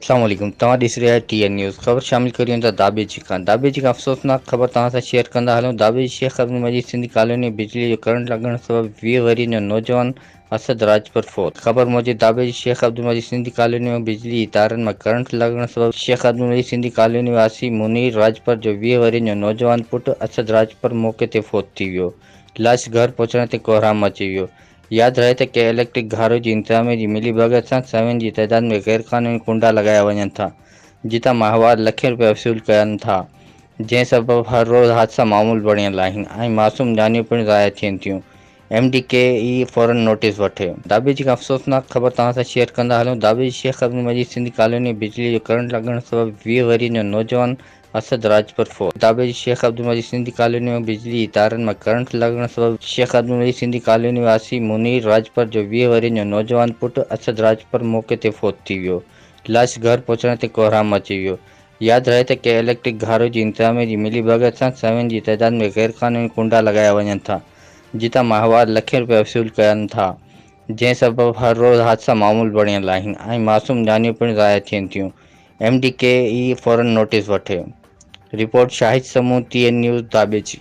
अस्सलामुअलैकुम तव्हां ॾिसी रहिया TN न्यूज़ ख़बर शामिल करियूं था दाबे जी अफ़सोसनाक ख़बर तव्हां सां शेयर कंदा हलूं। दाबे शेख अब्दुल मजीद सिंधी कॉलोनी में बिजली जो करंट लॻण सबबि 20 वरी जो नौजवान असद राज पर फौत। ख़बर मौजूद दाबे शेख अब्दुल मजीद सिंधी कॉलोनी में बिजली तारनि में करंट लॻण सबबि शेख अब्दुल मजीद सिंधी कॉलोनी वासी मुनीर राजपर जो 20 वरी जो नौजवान पुटु असद राजपर मौक़े ते फौत थी वियो। लाश घर पहुचण ते कोहराम अची वियो। यादि रहे त के इलेक्ट्रिक घारो जी इंतिज़ामिया जी मिलीभगत सां सवियुनि जी तइदाद में ग़ैरक़ानूनी कुंडा लॻाया वञनि था, जितां माहवार लखें रुपया वसूल कनि था, जंहिं सबबि हर रोज़ हादसा मामूल बणियल आहिनि ऐं मासूम जानियूं पिणु ज़ाया थियनि थियूं। MDKE फ़ौरन नोटिस वठे। दाबे जी अफ़सोसनाक ख़बर तव्हां सां शेयर कंदा हलूं। दाबे शेख अब्दुल मजीद सिंधी कॉलोनी में बिजली जो करंट लॻण सबबि 20 वरी जो नौजवान असद राज पर फौत। दाबे शेख अब्दुल मजीद सिंधी कॉलोनी में बिजली तारनि में करंट लॻण सबबि शेख अब्दुल मजीद सिंधी कॉलोनी वासी मुनीर राजपर जो 20 वरी जो नौजवान पुटु असद राजपर मौक़े ते फौत थी वियो। लाश घर पहुचण ते कोहराम अची वियो। यादि रहे त के इलेक्ट्रिक घारो जी इंतिज़ामिया जी मिलीभगत सां सवियुनि जी तइदाद में ग़ैरक़ानूनी कुंडा लॻाया वञनि था, जितां माहवार लखें रुपया वसूल कनि था, जंहिं सबबि हर रोज़ हादसा मामूल बणियल आहिनि ऐं मासूम जानियूं पिणु ज़ाया थियनि थियूं। MDKE फ़ौरन नोटिस वठे। रिपोर्ट शाहिद समूह TN न्यूज़ दाबे जी।